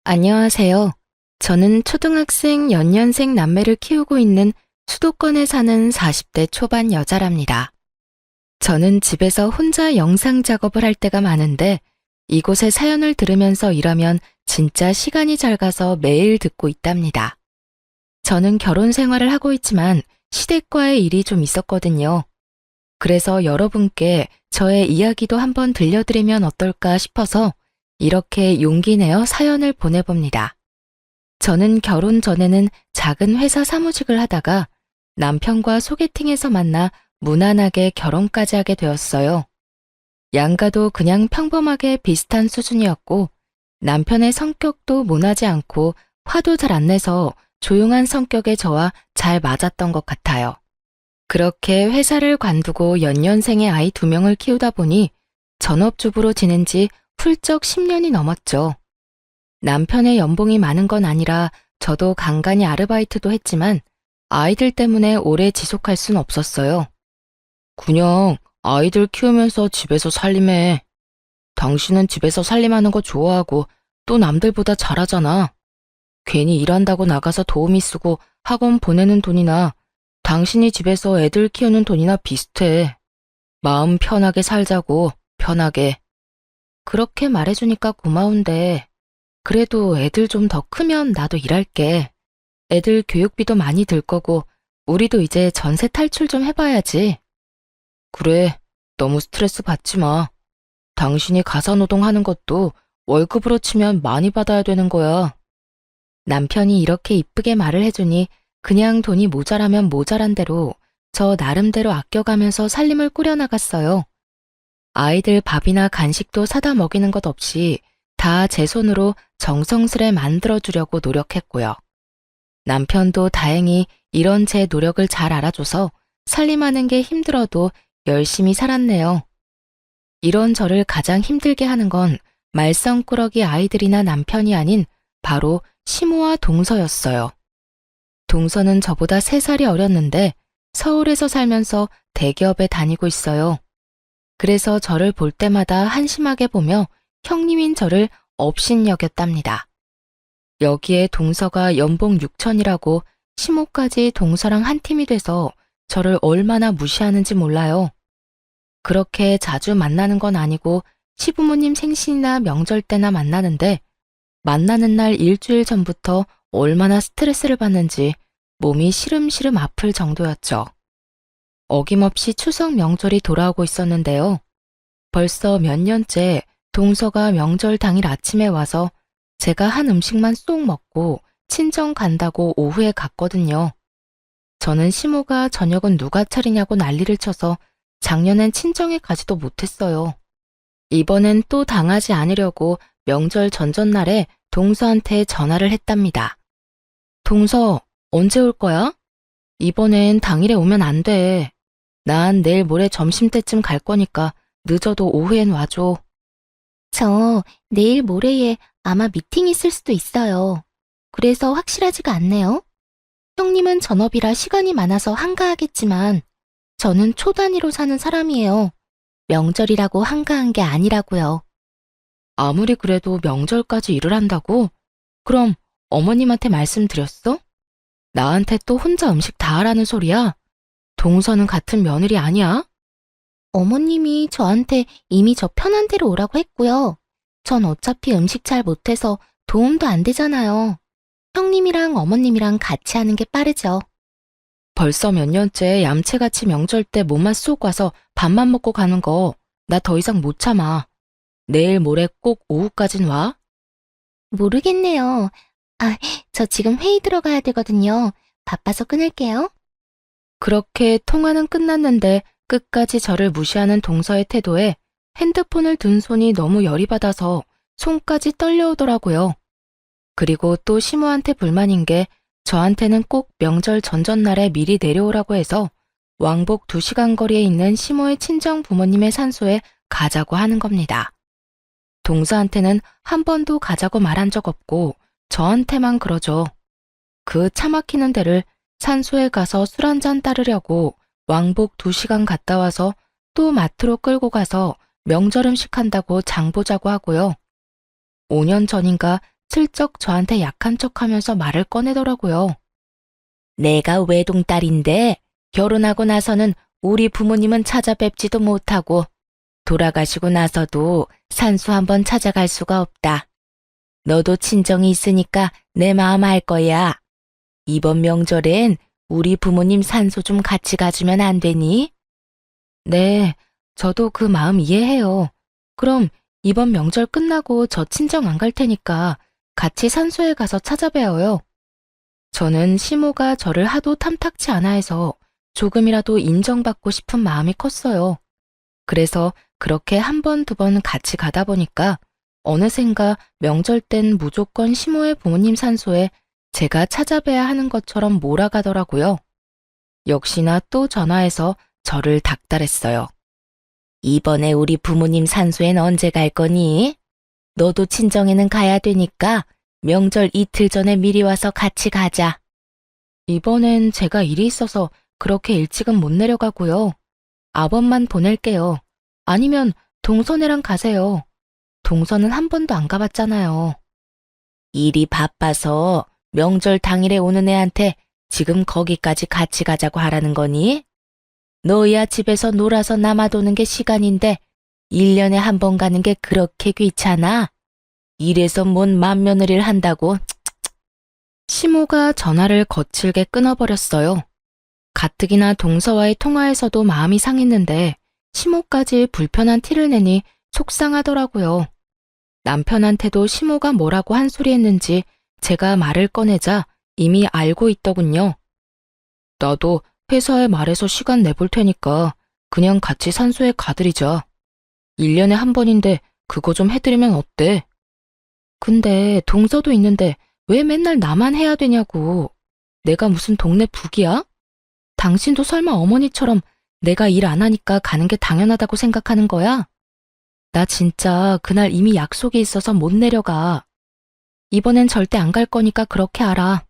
안녕하세요. 저는 초등학생 연년생 남매를 키우고 있는 수도권에 사는 40대 초반 여자랍니다. 저는 집에서 혼자 영상 작업을 할 때가 많은데 이곳의 사연을 들으면서 일하면 진짜 시간이 잘 가서 매일 듣고 있답니다. 저는 결혼 생활을 하고 있지만 시댁과의 일이 좀 있었거든요. 그래서 여러분께 저의 이야기도 한번 들려드리면 어떨까 싶어서 이렇게 용기 내어 사연을 보내봅니다. 저는 결혼 전에는 작은 회사 사무직을 하다가 남편과 소개팅에서 만나 무난하게 결혼까지 하게 되었어요. 양가도 그냥 평범하게 비슷한 수준이었고 남편의 성격도 모나지 않고 화도 잘 안 내서 조용한 성격의 저와 잘 맞았던 것 같아요. 그렇게 회사를 관두고 연년생의 아이 2명을 키우다 보니 전업주부로 지낸 지 훌쩍 10년이 넘었죠. 남편의 연봉이 많은 건 아니라 저도 간간히 아르바이트도 했지만 아이들 때문에 오래 지속할 순 없었어요. 그냥 아이들 키우면서 집에서 살림해. 당신은 집에서 살림하는 거 좋아하고 또 남들보다 잘하잖아. 괜히 일한다고 나가서 도우미 쓰고 학원 보내는 돈이나 당신이 집에서 애들 키우는 돈이나 비슷해. 마음 편하게 살자고, 편하게. 그렇게 말해주니까 고마운데 그래도 애들 좀 더 크면 나도 일할게. 애들 교육비도 많이 들 거고 우리도 이제 전세 탈출 좀 해봐야지. 그래, 너무 스트레스 받지 마. 당신이 가사노동 하는 것도 월급으로 치면 많이 받아야 되는 거야. 남편이 이렇게 이쁘게 말을 해주니 그냥 돈이 모자라면 모자란 대로 저 나름대로 아껴가면서 살림을 꾸려나갔어요. 아이들 밥이나 간식도 사다 먹이는 것 없이 다 제 손으로 정성스레 만들어주려고 노력했고요. 남편도 다행히 이런 제 노력을 잘 알아줘서 살림하는 게 힘들어도 열심히 살았네요. 이런 저를 가장 힘들게 하는 건 말썽꾸러기 아이들이나 남편이 아닌 바로 시모와 동서였어요. 동서는 저보다 3살이 어렸는데 서울에서 살면서 대기업에 다니고 있어요. 그래서 저를 볼 때마다 한심하게 보며 형님인 저를 업신여겼답니다. 여기에 동서가 연봉 6천이라고 시모까지 동서랑 한 팀이 돼서 저를 얼마나 무시하는지 몰라요. 그렇게 자주 만나는 건 아니고 시부모님 생신이나 명절 때나 만나는데 만나는 날 일주일 전부터 얼마나 스트레스를 받는지 몸이 시름시름 아플 정도였죠. 어김없이 추석 명절이 돌아오고 있었는데요. 벌써 몇 년째 동서가 명절 당일 아침에 와서 제가 한 음식만 쏙 먹고 친정 간다고 오후에 갔거든요. 저는 시모가 저녁은 누가 차리냐고 난리를 쳐서 작년엔 친정에 가지도 못했어요. 이번엔 또 당하지 않으려고 명절 전전날에 동서한테 전화를 했답니다. 동서, 언제 올 거야? 이번엔 당일에 오면 안 돼. 난 내일 모레 점심때쯤 갈 거니까 늦어도 오후엔 와줘. 저 내일 모레에 아마 미팅 있을 수도 있어요. 그래서 확실하지가 않네요. 형님은 전업이라 시간이 많아서 한가하겠지만 저는 초 단위로 사는 사람이에요. 명절이라고 한가한 게 아니라고요. 아무리 그래도 명절까지 일을 한다고? 그럼 어머님한테 말씀드렸어? 나한테 또 혼자 음식 다 하라는 소리야? 동서는 같은 며느리 아니야? 어머님이 저한테 이미 저 편한 대로 오라고 했고요. 전 어차피 음식 잘 못해서 도움도 안 되잖아요. 형님이랑 어머님이랑 같이 하는 게 빠르죠. 벌써 몇 년째 얌체같이 명절 때 몸만 쏙 와서 밥만 먹고 가는 거 나 더 이상 못 참아. 내일 모레 꼭 오후까진 와? 모르겠네요. 저 지금 회의 들어가야 되거든요. 바빠서 끊을게요. 그렇게 통화는 끝났는데 끝까지 저를 무시하는 동서의 태도에 핸드폰을 든 손이 너무 열이 받아서 손까지 떨려오더라고요. 그리고 또 시모한테 불만인 게 저한테는 꼭 명절 전전날에 미리 내려오라고 해서 왕복 2시간 거리에 있는 시모의 친정 부모님의 산소에 가자고 하는 겁니다. 동서한테는 한 번도 가자고 말한 적 없고 저한테만 그러죠. 그 차 막히는 데를 산소에 가서 술 한잔 따르려고 왕복 2시간 갔다 와서 또 마트로 끌고 가서 명절 음식 한다고 장 보자고 하고요. 5년 전인가 슬쩍 저한테 약한 척하면서 말을 꺼내더라고요. 내가 외동딸인데 결혼하고 나서는 우리 부모님은 찾아뵙지도 못하고 돌아가시고 나서도 산소 한번 찾아갈 수가 없다. 너도 친정이 있으니까 내 마음 알 거야. 이번 명절엔 우리 부모님 산소 좀 같이 가주면 안 되니? 네, 저도 그 마음 이해해요. 그럼 이번 명절 끝나고 저 친정 안 갈 테니까 같이 산소에 가서 찾아뵈어요. 저는 시모가 저를 하도 탐탁치 않아 해서 조금이라도 인정받고 싶은 마음이 컸어요. 그래서 그렇게 한 번, 두 번 같이 가다 보니까 어느샌가 명절 땐 무조건 시모의 부모님 산소에 제가 찾아뵈야 하는 것처럼 몰아가더라고요. 역시나 또 전화해서 저를 닥달했어요. 이번에 우리 부모님 산소엔 언제 갈 거니? 너도 친정에는 가야 되니까 명절 이틀 전에 미리 와서 같이 가자. 이번엔 제가 일이 있어서 그렇게 일찍은 못 내려가고요. 아범만 보낼게요. 아니면 동선애랑 가세요. 동선은 한 번도 안 가봤잖아요. 일이 바빠서 명절 당일에 오는 애한테 지금 거기까지 같이 가자고 하라는 거니? 너야 집에서 놀아서 남아도는 게 시간인데 1년에 한 번 가는 게 그렇게 귀찮아? 이래서 뭔 맏며느리를 한다고? 시모가 전화를 거칠게 끊어버렸어요. 가뜩이나 동서와의 통화에서도 마음이 상했는데 시모까지 불편한 티를 내니 속상하더라고요. 남편한테도 시모가 뭐라고 한 소리 했는지 제가 말을 꺼내자 이미 알고 있더군요. 나도 회사에 말해서 시간 내볼 테니까 그냥 같이 산소에 가드리자. 1년에 한 번인데 그거 좀 해드리면 어때? 근데 동서도 있는데 왜 맨날 나만 해야 되냐고. 내가 무슨 동네 북이야? 당신도 설마 어머니처럼 내가 일 안 하니까 가는 게 당연하다고 생각하는 거야? 나 진짜 그날 이미 약속이 있어서 못 내려가. 이번엔 절대 안 갈 거니까 그렇게 알아.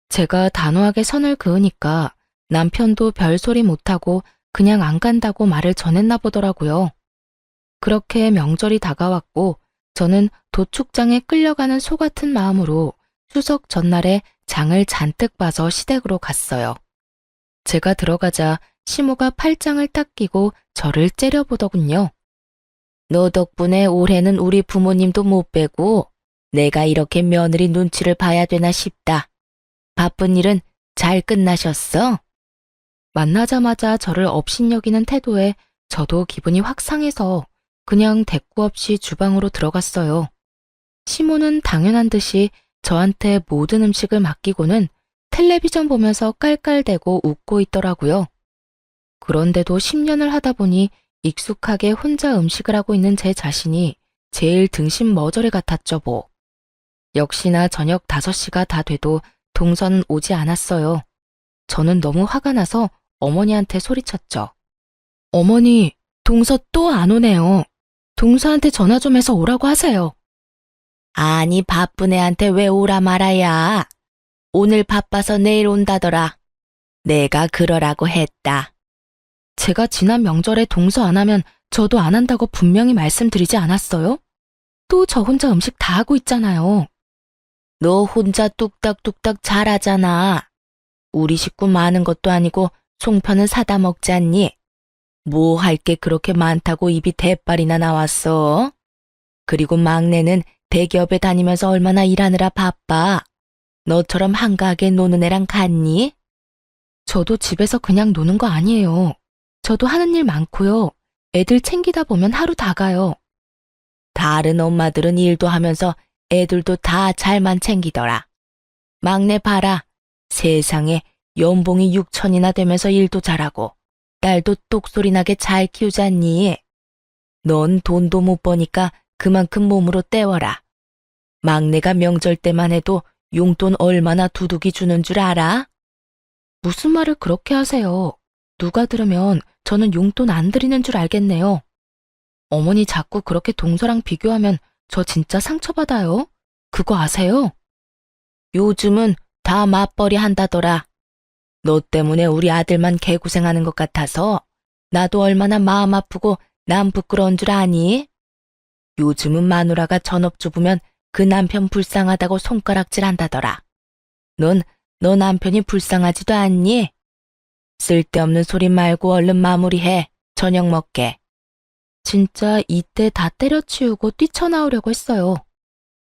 제가 단호하게 선을 그으니까 남편도 별소리 못하고 그냥 안 간다고 말을 전했나 보더라고요. 그렇게 명절이 다가왔고 저는 도축장에 끌려가는 소 같은 마음으로 추석 전날에 장을 잔뜩 봐서 시댁으로 갔어요. 제가 들어가자 시모가 팔짱을 딱 끼고 저를 째려보더군요. 너 덕분에 올해는 우리 부모님도 못 뵈고 내가 이렇게 며느리 눈치를 봐야 되나 싶다. 바쁜 일은 잘 끝나셨어? 만나자마자 저를 업신여기는 태도에 저도 기분이 확 상해서 그냥 대꾸 없이 주방으로 들어갔어요. 시모는 당연한 듯이 저한테 모든 음식을 맡기고는 텔레비전 보면서 깔깔대고 웃고 있더라고요. 그런데도 10년을 하다 보니 익숙하게 혼자 음식을 하고 있는 제 자신이 제일 등신 머저리 같았죠 뭐. 역시나 저녁 5시가 다 돼도 동서는 오지 않았어요. 저는 너무 화가 나서 어머니한테 소리쳤죠. 어머니, 동서 또 안 오네요. 동서한테 전화 좀 해서 오라고 하세요. 아니 바쁜 애한테 왜 오라 말아야. 오늘 바빠서 내일 온다더라. 내가 그러라고 했다. 제가 지난 명절에 동서 안 하면 저도 안 한다고 분명히 말씀드리지 않았어요? 또 저 혼자 음식 다 하고 있잖아요. 너 혼자 뚝딱뚝딱 잘하잖아. 우리 식구 많은 것도 아니고 송편은 사다 먹잖니. 뭐 할 게 그렇게 많다고 입이 대빨이나 나왔어? 그리고 막내는 대기업에 다니면서 얼마나 일하느라 바빠. 너처럼 한가하게 노는 애랑 같니? 저도 집에서 그냥 노는 거 아니에요. 저도 하는 일 많고요. 애들 챙기다 보면 하루 다 가요. 다른 엄마들은 일도 하면서 애들도 다 잘만 챙기더라. 막내 봐라. 세상에 연봉이 6천이나 되면서 일도 잘하고 딸도 똑소리나게 잘 키우잖니. 넌 돈도 못 버니까 그만큼 몸으로 때워라. 막내가 명절 때만 해도 용돈 얼마나 두둑이 주는 줄 알아? 무슨 말을 그렇게 하세요? 누가 들으면 저는 용돈 안 드리는 줄 알겠네요. 어머니 자꾸 그렇게 동서랑 비교하면 저 진짜 상처받아요. 그거 아세요? 요즘은 다 맞벌이 한다더라. 너 때문에 우리 아들만 개고생하는 것 같아서 나도 얼마나 마음 아프고 남 부끄러운 줄 아니? 요즘은 마누라가 전업주부면 그 남편 불쌍하다고 손가락질 한다더라. 너 남편이 불쌍하지도 않니? 쓸데없는 소리 말고 얼른 마무리해. 저녁 먹게. 진짜 이때 다 때려치우고 뛰쳐나오려고 했어요.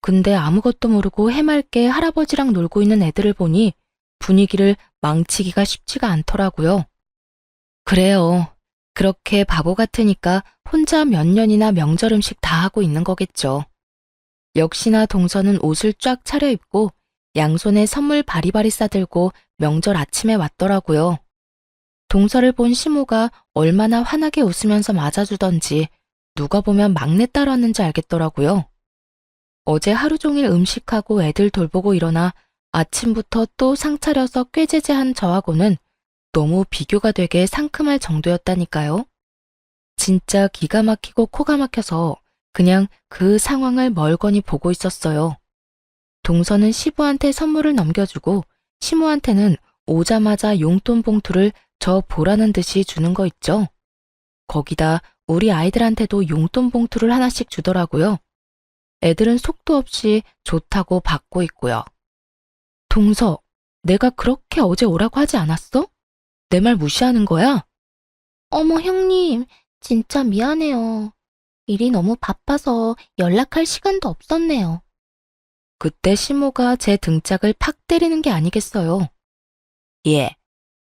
근데 아무것도 모르고 해맑게 할아버지랑 놀고 있는 애들을 보니 분위기를 망치기가 쉽지가 않더라고요. 그래요. 그렇게 바보 같으니까 혼자 몇 년이나 명절 음식 다 하고 있는 거겠죠. 역시나 동서는 옷을 쫙 차려입고 양손에 선물 바리바리 싸들고 명절 아침에 왔더라고요. 동서를 본 시모가 얼마나 환하게 웃으면서 맞아주던지 누가 보면 막내딸 왔는지 알겠더라고요. 어제 하루 종일 음식하고 애들 돌보고 일어나 아침부터 또 상 차려서 꾀제제한 저하고는 너무 비교가 되게 상큼할 정도였다니까요. 진짜 기가 막히고 코가 막혀서 그냥 그 상황을 멀거니 보고 있었어요. 동서는 시부한테 선물을 넘겨주고 시모한테는 오자마자 용돈 봉투를 저 보라는 듯이 주는 거 있죠. 거기다 우리 아이들한테도 용돈 봉투를 하나씩 주더라고요. 애들은 속도 없이 좋다고 받고 있고요. 동서, 내가 그렇게 어제 오라고 하지 않았어? 내 말 무시하는 거야? 어머 형님, 진짜 미안해요. 일이 너무 바빠서 연락할 시간도 없었네요. 그때 시모가 제 등짝을 팍 때리는 게 아니겠어요. 예,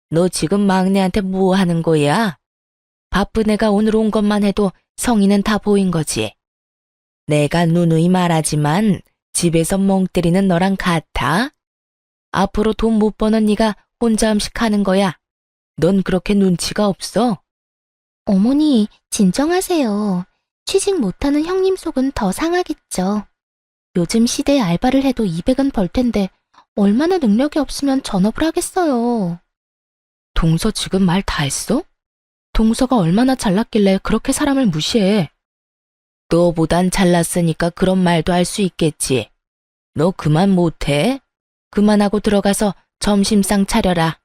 너 지금 막내한테 뭐 하는 거야? 바쁜 애가 오늘 온 것만 해도 성의는 다 보인 거지. 내가 누누이 말하지만 집에서 멍 때리는 너랑 같아? 앞으로 돈 못 버는 네가 혼자 음식하는 거야. 넌 그렇게 눈치가 없어? 어머니, 진정하세요. 취직 못하는 형님 속은 더 상하겠죠. 요즘 시대에 알바를 해도 200은 벌 텐데 얼마나 능력이 없으면 전업을 하겠어요. 동서 지금 말 다 했어? 동서가 얼마나 잘났길래 그렇게 사람을 무시해? 너보단 잘났으니까 그런 말도 할 수 있겠지. 너 그만 못해? 그만하고 들어가서 점심상 차려라.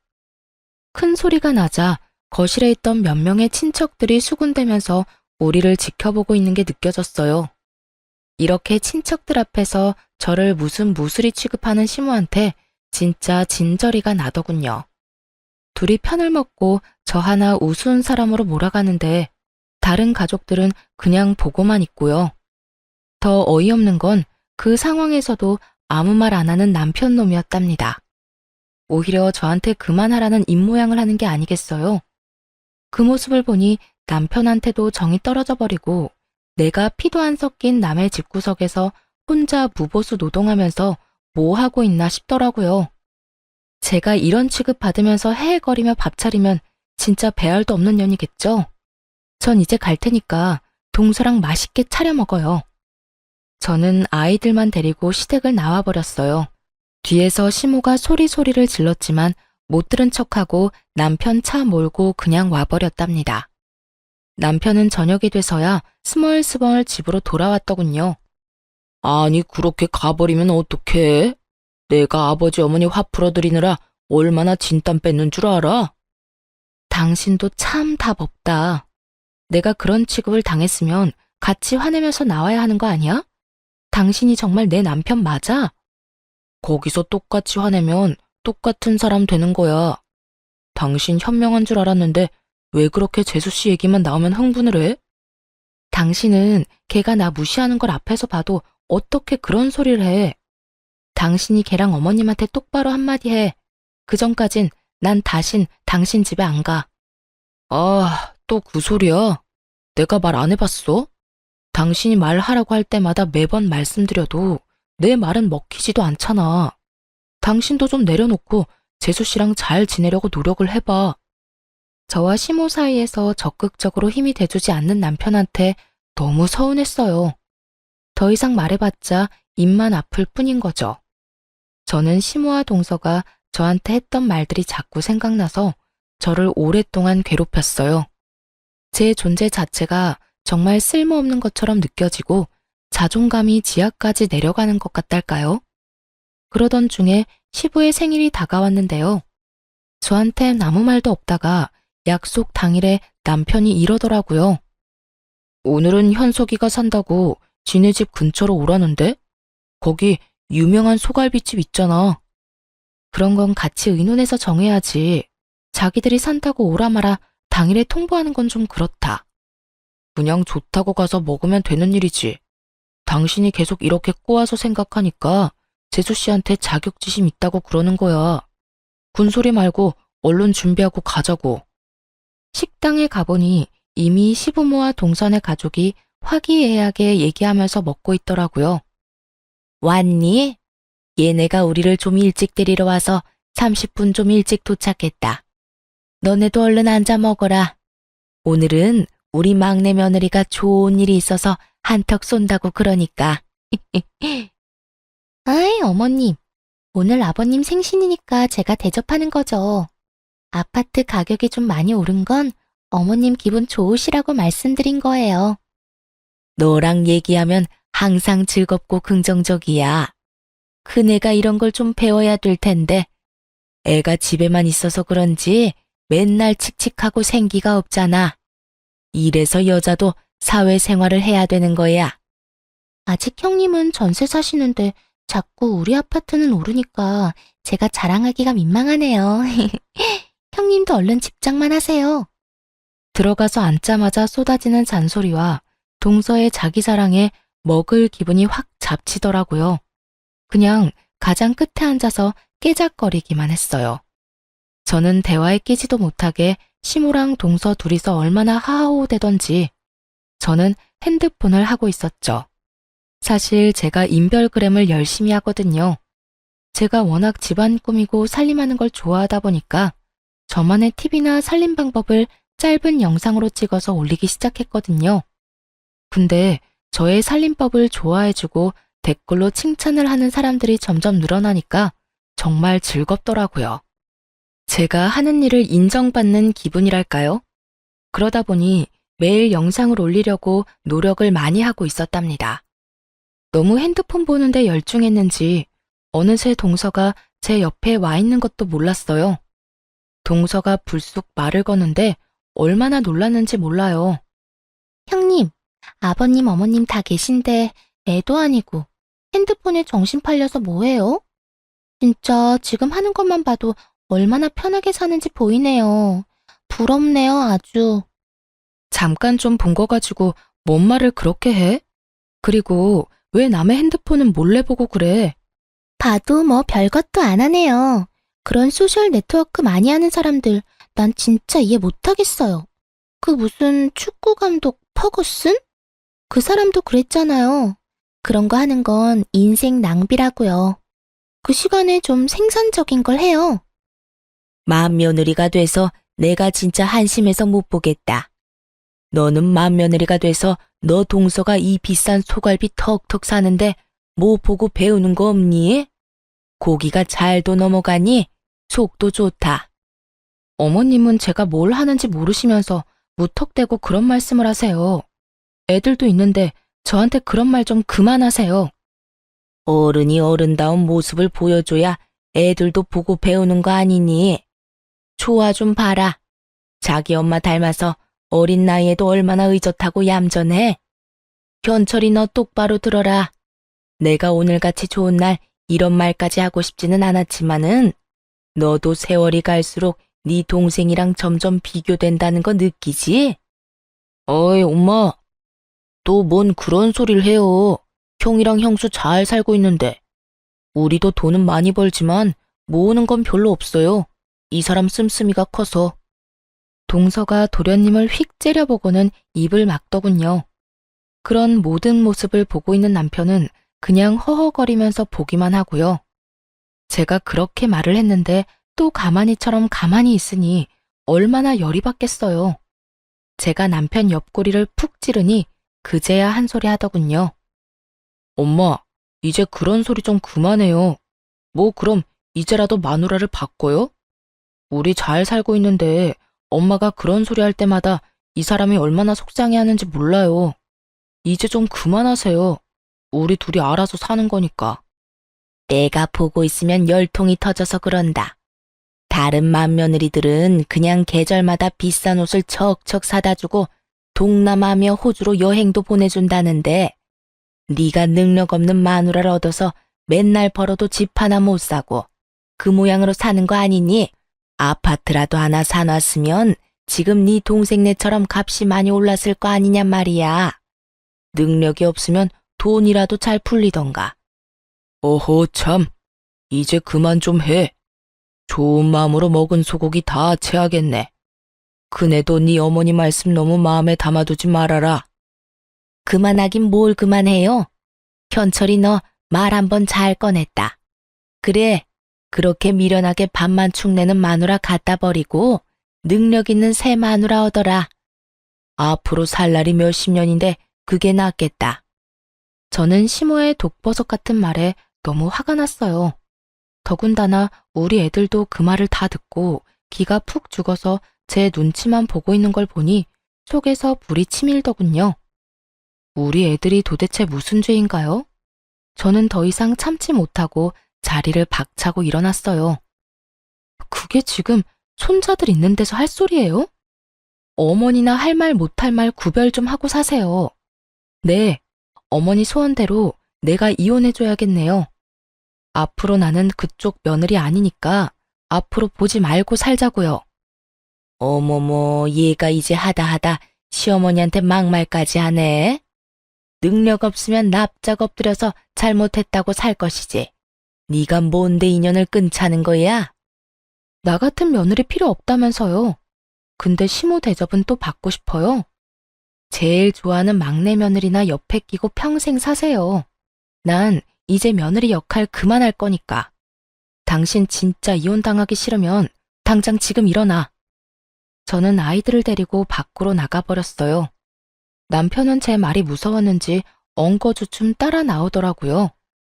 큰 소리가 나자 거실에 있던 몇 명의 친척들이 수군대면서 우리를 지켜보고 있는 게 느껴졌어요. 이렇게 친척들 앞에서 저를 무슨 무수리 취급하는 시모한테 진짜 진저리가 나더군요. 둘이 편을 먹고 저 하나 우스운 사람으로 몰아가는데 다른 가족들은 그냥 보고만 있고요. 더 어이없는 건 그 상황에서도 아무 말 안 하는 남편 놈이었답니다. 오히려 저한테 그만하라는 입모양을 하는 게 아니겠어요. 그 모습을 보니 남편한테도 정이 떨어져 버리고 내가 피도 안 섞인 남의 집구석에서 혼자 무보수 노동하면서 뭐 하고 있나 싶더라고요. 제가 이런 취급 받으면서 헤헤거리며 밥 차리면 진짜 배알도 없는 년이겠죠? 전 이제 갈 테니까 동서랑 맛있게 차려 먹어요. 저는 아이들만 데리고 시댁을 나와버렸어요. 뒤에서 시모가 소리소리를 질렀지만 못 들은 척하고 남편 차 몰고 그냥 와버렸답니다. 남편은 저녁이 돼서야 스멀스멀 집으로 돌아왔더군요. 아니 그렇게 가버리면 어떡해? 내가 아버지 어머니 화 풀어드리느라 얼마나 진땀 뺐는 줄 알아? 당신도 참 답 없다. 내가 그런 취급을 당했으면 같이 화내면서 나와야 하는 거 아니야? 당신이 정말 내 남편 맞아? 거기서 똑같이 화내면 똑같은 사람 되는 거야. 당신 현명한 줄 알았는데 왜 그렇게 재수씨 얘기만 나오면 흥분을 해? 당신은 걔가 나 무시하는 걸 앞에서 봐도 어떻게 그런 소리를 해? 당신이 걔랑 어머님한테 똑바로 한마디 해. 그 전까진 난 다신 당신 집에 안 가. 아, 또 그 소리야? 내가 말 안 해봤어? 당신이 말하라고 할 때마다 매번 말씀드려도 내 말은 먹히지도 않잖아. 당신도 좀 내려놓고 재수 씨랑 잘 지내려고 노력을 해봐. 저와 시모 사이에서 적극적으로 힘이 돼주지 않는 남편한테 너무 서운했어요. 더 이상 말해봤자 입만 아플 뿐인 거죠. 저는 시모와 동서가 저한테 했던 말들이 자꾸 생각나서 저를 오랫동안 괴롭혔어요. 제 존재 자체가 정말 쓸모없는 것처럼 느껴지고 자존감이 지하까지 내려가는 것 같달까요? 그러던 중에 시부의 생일이 다가왔는데요. 저한텐 아무 말도 없다가 약속 당일에 남편이 이러더라고요. 오늘은 현석이가 산다고 지네 집 근처로 오라는데? 거기 유명한 소갈비집 있잖아. 그런 건 같이 의논해서 정해야지. 자기들이 산다고 오라마라 당일에 통보하는 건 좀 그렇다. 그냥 좋다고 가서 먹으면 되는 일이지. 당신이 계속 이렇게 꼬아서 생각하니까 재수 씨한테 자격지심 있다고 그러는 거야. 군소리 말고 얼른 준비하고 가자고. 식당에 가보니 이미 시부모와 동선의 가족이 화기애애하게 얘기하면서 먹고 있더라고요. 왔니? 얘네가 우리를 좀 일찍 데리러 와서 30분 좀 일찍 도착했다. 너네도 얼른 앉아 먹어라. 오늘은 우리 막내 며느리가 좋은 일이 있어서 한턱 쏜다고 그러니까. 아이, 어머님. 오늘 아버님 생신이니까 제가 대접하는 거죠. 아파트 가격이 좀 많이 오른 건 어머님 기분 좋으시라고 말씀드린 거예요. 너랑 얘기하면 항상 즐겁고 긍정적이야. 큰애가 이런 걸 좀 배워야 될 텐데. 애가 집에만 있어서 그런지 맨날 칙칙하고 생기가 없잖아. 이래서 여자도 사회생활을 해야 되는 거야. 아직 형님은 전세 사시는데 자꾸 우리 아파트는 오르니까 제가 자랑하기가 민망하네요. 형님도 얼른 집장만 하세요. 들어가서 앉자마자 쏟아지는 잔소리와 동서의 자기 자랑에 먹을 기분이 확 잡치더라고요. 그냥 가장 끝에 앉아서 깨작거리기만 했어요. 저는 대화에 끼지도 못하게 시모랑 동서 둘이서 얼마나 하하호대던지 저는 핸드폰을 하고 있었죠. 사실 제가 인별그램을 열심히 하거든요. 제가 워낙 집안 꾸미고 살림하는 걸 좋아하다 보니까 저만의 팁이나 살림 방법을 짧은 영상으로 찍어서 올리기 시작했거든요. 근데 저의 살림법을 좋아해주고 댓글로 칭찬을 하는 사람들이 점점 늘어나니까 정말 즐겁더라고요. 제가 하는 일을 인정받는 기분이랄까요? 그러다 보니 매일 영상을 올리려고 노력을 많이 하고 있었답니다. 너무 핸드폰 보는데 열중했는지 어느새 동서가 제 옆에 와 있는 것도 몰랐어요. 동서가 불쑥 말을 거는데 얼마나 놀랐는지 몰라요. 형님, 아버님, 어머님 다 계신데 애도 아니고 핸드폰에 정신 팔려서 뭐해요? 진짜 지금 하는 것만 봐도 얼마나 편하게 사는지 보이네요. 부럽네요, 아주. 잠깐 좀 본 거 가지고 뭔 말을 그렇게 해? 그리고 왜 남의 핸드폰은 몰래 보고 그래? 봐도 뭐 별것도 안 하네요. 그런 소셜 네트워크 많이 하는 사람들 난 진짜 이해 못하겠어요. 그 무슨 축구 감독 퍼거슨? 그 사람도 그랬잖아요. 그런 거 하는 건 인생 낭비라고요. 그 시간에 좀 생산적인 걸 해요. 맏며느리가 돼서 내가 진짜 한심해서 못 보겠다. 너는 맏며느리가 돼서 너 동서가 이 비싼 소갈비 턱턱 사는데 뭐 보고 배우는 거 없니? 고기가 잘도 넘어가니? 속도 좋다. 어머님은 제가 뭘 하는지 모르시면서 무턱대고 그런 말씀을 하세요. 애들도 있는데 저한테 그런 말 좀 그만하세요. 어른이 어른다운 모습을 보여줘야 애들도 보고 배우는 거 아니니? 좋아 좀 봐라. 자기 엄마 닮아서 어린 나이에도 얼마나 의젓하고 얌전해. 현철이 너 똑바로 들어라. 내가 오늘같이 좋은 날 이런 말까지 하고 싶지는 않았지만은 너도 세월이 갈수록 네 동생이랑 점점 비교된다는 거 느끼지? 어이 엄마, 또 뭔 그런 소리를 해요. 형이랑 형수 잘 살고 있는데. 우리도 돈은 많이 벌지만 모으는 건 별로 없어요. 이 사람 씀씀이가 커서. 동서가 도련님을 휙 째려보고는 입을 막더군요. 그런 모든 모습을 보고 있는 남편은 그냥 허허거리면서 보기만 하고요. 제가 그렇게 말을 했는데 또 가만히처럼 가만히 있으니 얼마나 열이 받겠어요. 제가 남편 옆구리를 푹 찌르니 그제야 한 소리 하더군요. 엄마, 이제 그런 소리 좀 그만해요. 뭐 그럼 이제라도 마누라를 바꿔요? 우리 잘 살고 있는데 엄마가 그런 소리 할 때마다 이 사람이 얼마나 속상해하는지 몰라요. 이제 좀 그만하세요. 우리 둘이 알아서 사는 거니까. 내가 보고 있으면 열통이 터져서 그런다. 다른 맏며느리들은 그냥 계절마다 비싼 옷을 척척 사다 주고 동남아며 호주로 여행도 보내준다는데 네가 능력 없는 마누라를 얻어서 맨날 벌어도 집 하나 못 사고 그 모양으로 사는 거 아니니? 아파트라도 하나 사놨으면 지금 네 동생네처럼 값이 많이 올랐을 거 아니냔 말이야. 능력이 없으면 돈이라도 잘 풀리던가. 어허 참, 이제 그만 좀 해. 좋은 마음으로 먹은 소고기 다 체하겠네. 그네도 네 어머니 말씀 너무 마음에 담아두지 말아라. 그만하긴 뭘 그만해요. 현철이 너 말 한번 잘 꺼냈다. 그래, 그렇게 미련하게 밥만 축내는 마누라 갖다 버리고 능력 있는 새 마누라 얻어라. 앞으로 살 날이 몇십 년인데 그게 낫겠다. 저는 시모의 독버섯 같은 말에 너무 화가 났어요. 더군다나 우리 애들도 그 말을 다 듣고 기가 푹 죽어서 제 눈치만 보고 있는 걸 보니 속에서 불이 치밀더군요. 우리 애들이 도대체 무슨 죄인가요? 저는 더 이상 참지 못하고 자리를 박차고 일어났어요. 그게 지금 손자들 있는 데서 할 소리예요? 어머니나 할 말 못할 말 구별 좀 하고 사세요. 네, 어머니 소원대로 내가 이혼해줘야겠네요. 앞으로 나는 그쪽 며느리 아니니까 앞으로 보지 말고 살자고요. 어머머, 얘가 이제 하다 시어머니한테 막말까지 하네. 능력 없으면 납작 엎드려서 잘못했다고 살 것이지. 네가 뭔데 인연을 끊자는 거야? 나 같은 며느리 필요 없다면서요. 근데 시모 대접은 또 받고 싶어요. 제일 좋아하는 막내 며느리나 옆에 끼고 평생 사세요. 난 이제 며느리 역할 그만할 거니까. 당신 진짜 이혼당하기 싫으면 당장 지금 일어나. 저는 아이들을 데리고 밖으로 나가버렸어요. 남편은 제 말이 무서웠는지 엉거주춤 따라 나오더라고요.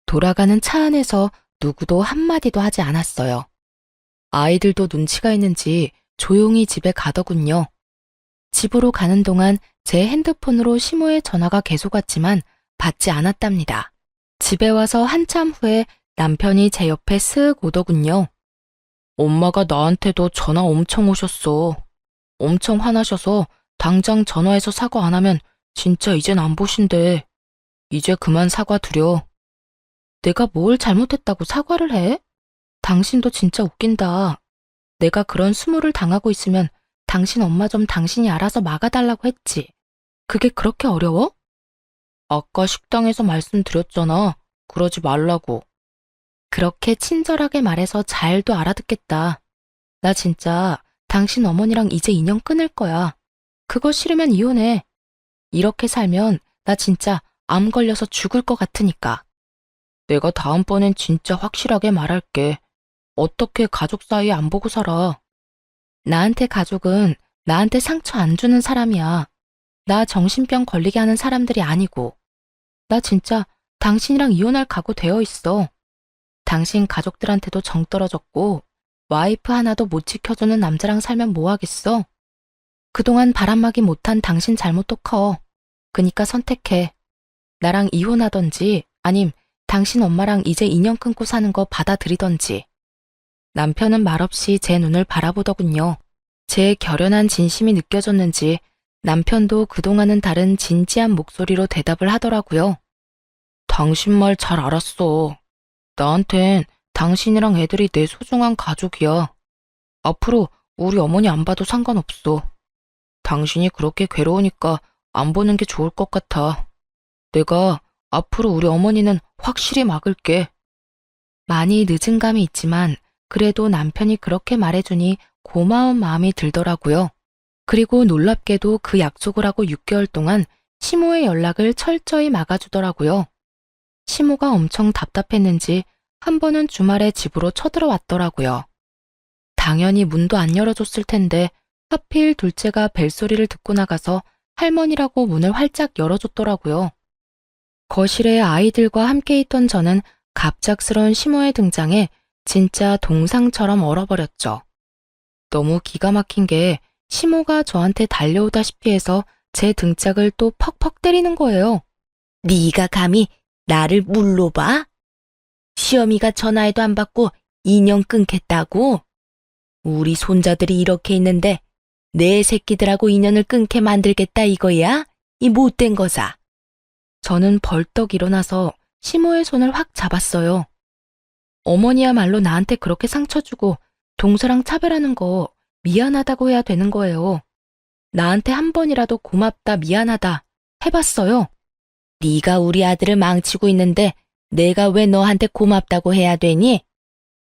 돌아가는 차 안에서 누구도 한마디도 하지 않았어요. 아이들도 눈치가 있는지 조용히 집에 가더군요. 집으로 가는 동안 제 핸드폰으로 시모의 전화가 계속 왔지만 받지 않았답니다. 집에 와서 한참 후에 남편이 제 옆에 쓱 오더군요. 엄마가 나한테도 전화 엄청 오셨어. 엄청 화나셔서 당장 전화해서 사과 안 하면 진짜 이젠 안 보신대. 이제 그만 사과드려. 내가 뭘 잘못했다고 사과를 해? 당신도 진짜 웃긴다. 내가 그런 수모를 당하고 있으면 당신 엄마 좀 당신이 알아서 막아달라고 했지. 그게 그렇게 어려워? 아까 식당에서 말씀드렸잖아. 그러지 말라고. 그렇게 친절하게 말해서 잘도 알아듣겠다. 나 진짜 당신 어머니랑 이제 인연 끊을 거야. 그거 싫으면 이혼해. 이렇게 살면 나 진짜 암 걸려서 죽을 것 같으니까. 내가 다음번엔 진짜 확실하게 말할게. 어떻게 가족 사이에 안 보고 살아. 나한테 가족은 나한테 상처 안 주는 사람이야. 나 정신병 걸리게 하는 사람들이 아니고. 나 진짜 당신이랑 이혼할 각오 되어 있어. 당신 가족들한테도 정 떨어졌고 와이프 하나도 못 지켜주는 남자랑 살면 뭐 하겠어? 그동안 바람막이 못한 당신 잘못도 커. 그니까 선택해. 나랑 이혼하던지 아님 당신 엄마랑 이제 인연 끊고 사는 거 받아들이던지. 남편은 말없이 제 눈을 바라보더군요. 제 결연한 진심이 느껴졌는지 남편도 그동안은 다른 진지한 목소리로 대답을 하더라고요. 당신 말 잘 알았어. 나한텐 당신이랑 애들이 내 소중한 가족이야. 앞으로 우리 어머니 안 봐도 상관없어. 당신이 그렇게 괴로우니까 안 보는 게 좋을 것 같아. 내가 앞으로 우리 어머니는 확실히 막을게. 많이 늦은 감이 있지만 그래도 남편이 그렇게 말해주니 고마운 마음이 들더라고요. 그리고 놀랍게도 그 약속을 하고 6개월 동안 시모의 연락을 철저히 막아주더라고요. 시모가 엄청 답답했는지 한 번은 주말에 집으로 쳐들어왔더라고요. 당연히 문도 안 열어줬을 텐데 하필 둘째가 벨소리를 듣고 나가서 할머니라고 문을 활짝 열어줬더라고요. 거실에 아이들과 함께 있던 저는 갑작스러운 시모의 등장에 진짜 동상처럼 얼어버렸죠. 너무 기가 막힌 게 시모가 저한테 달려오다시피 해서 제 등짝을 또 퍽퍽 때리는 거예요. 네가 감히 나를 물로 봐? 시어미가 전화해도 안 받고 인연 끊겠다고? 우리 손자들이 이렇게 있는데 내 새끼들하고 인연을 끊게 만들겠다 이거야? 이 못된 거사. 저는 벌떡 일어나서 시모의 손을 확 잡았어요. 어머니야말로 나한테 그렇게 상처 주고 동서랑 차별하는 거 미안하다고 해야 되는 거예요. 나한테 한 번이라도 고맙다, 미안하다 해봤어요. 네가 우리 아들을 망치고 있는데 내가 왜 너한테 고맙다고 해야 되니?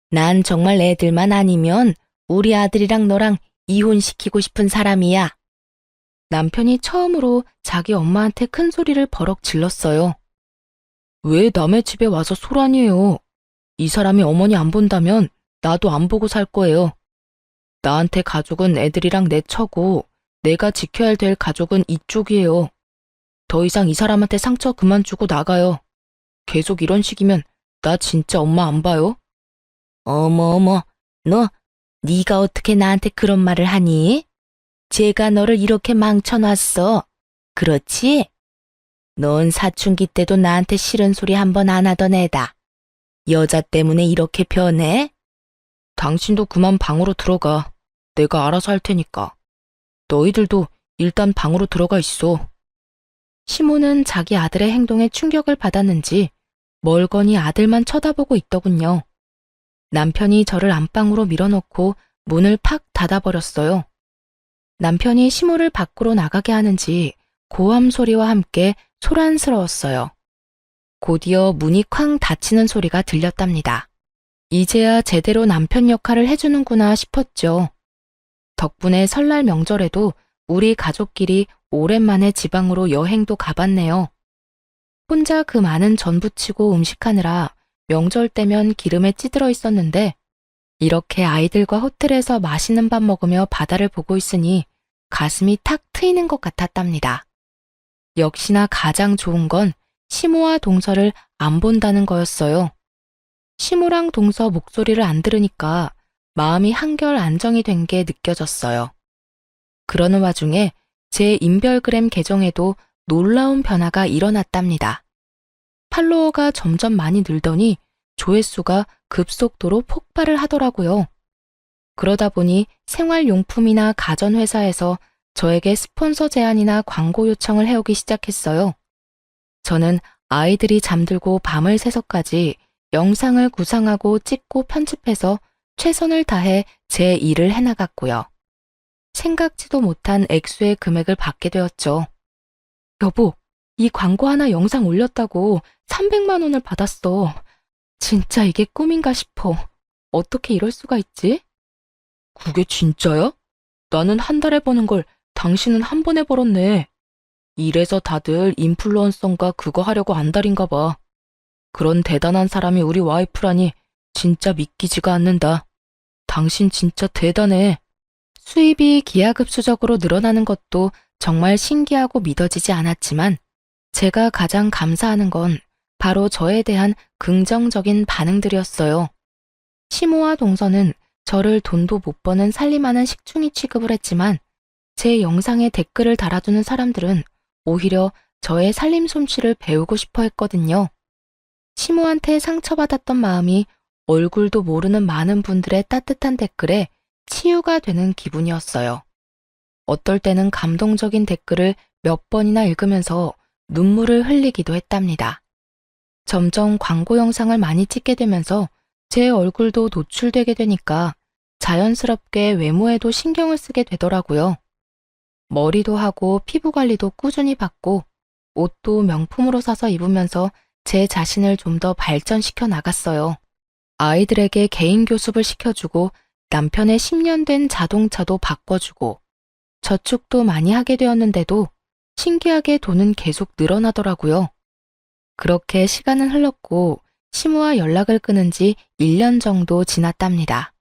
난 정말 애들만 아니면 우리 아들이랑 너랑 이혼시키고 싶은 사람이야. 남편이 처음으로 자기 엄마한테 큰 소리를 버럭 질렀어요. 왜 남의 집에 와서 소란이에요? 이 사람이 어머니 안 본다면 나도 안 보고 살 거예요. 나한테 가족은 애들이랑 내 처고 내가 지켜야 될 가족은 이쪽이에요. 더 이상 이 사람한테 상처 그만 주고 나가요. 계속 이런 식이면 나 진짜 엄마 안 봐요. 어머, 너 네가 어떻게 나한테 그런 말을 하니? 제가 너를 이렇게 망쳐놨어. 그렇지? 넌 사춘기 때도 나한테 싫은 소리 한 번 안 하던 애다. 여자 때문에 이렇게 변해? 당신도 그만 방으로 들어가. 내가 알아서 할 테니까. 너희들도 일단 방으로 들어가 있어. 시모는 자기 아들의 행동에 충격을 받았는지 멀거니 아들만 쳐다보고 있더군요. 남편이 저를 안방으로 밀어넣고 문을 팍 닫아버렸어요. 남편이 시모를 밖으로 나가게 하는지 고함 소리와 함께 소란스러웠어요. 곧이어 문이 쾅 닫히는 소리가 들렸답니다. 이제야 제대로 남편 역할을 해주는구나 싶었죠. 덕분에 설날 명절에도 우리 가족끼리 오랜만에 지방으로 여행도 가봤네요. 혼자 그 많은 전 부치고 음식하느라 명절 때면 기름에 찌들어 있었는데 이렇게 아이들과 호텔에서 맛있는 밥 먹으며 바다를 보고 있으니 가슴이 탁 트이는 것 같았답니다. 역시나 가장 좋은 건 시모와 동서를 안 본다는 거였어요. 시모랑 동서 목소리를 안 들으니까 마음이 한결 안정이 된 게 느껴졌어요. 그러는 와중에 제 인별그램 계정에도 놀라운 변화가 일어났답니다. 팔로워가 점점 많이 늘더니 조회수가 급속도로 폭발을 하더라고요. 그러다 보니 생활용품이나 가전회사에서 저에게 스폰서 제안이나 광고 요청을 해오기 시작했어요. 저는 아이들이 잠들고 밤을 새서까지 영상을 구상하고 찍고 편집해서 최선을 다해 제 일을 해나갔고요. 생각지도 못한 액수의 금액을 받게 되었죠. 여보, 이 광고 하나 영상 올렸다고 300만 원을 받았어. 진짜 이게 꿈인가 싶어. 어떻게 이럴 수가 있지? 그게 진짜야? 나는 한 달에 버는 걸 당신은 한 번에 벌었네. 이래서 다들 인플루언서인가 그거 하려고 안달인가 봐. 그런 대단한 사람이 우리 와이프라니 진짜 믿기지가 않는다. 당신 진짜 대단해. 수입이 기하급수적으로 늘어나는 것도 정말 신기하고 믿어지지 않았지만 제가 가장 감사하는 건 바로 저에 대한 긍정적인 반응들이었어요. 시모와 동서는 저를 돈도 못 버는 살림하는 식충이 취급을 했지만 제 영상에 댓글을 달아주는 사람들은 오히려 저의 살림 솜씨를 배우고 싶어 했거든요. 시모한테 상처받았던 마음이 얼굴도 모르는 많은 분들의 따뜻한 댓글에 치유가 되는 기분이었어요. 어떨 때는 감동적인 댓글을 몇 번이나 읽으면서 눈물을 흘리기도 했답니다. 점점 광고 영상을 많이 찍게 되면서 제 얼굴도 노출되게 되니까 자연스럽게 외모에도 신경을 쓰게 되더라고요. 머리도 하고 피부 관리도 꾸준히 받고 옷도 명품으로 사서 입으면서 제 자신을 좀 더 발전시켜 나갔어요. 아이들에게 개인 교습을 시켜주고 남편의 10년 된 자동차도 바꿔주고 저축도 많이 하게 되었는데도 신기하게 돈은 계속 늘어나더라고요. 그렇게 시간은 흘렀고 시모와 연락을 끊은 지 1년 정도 지났답니다.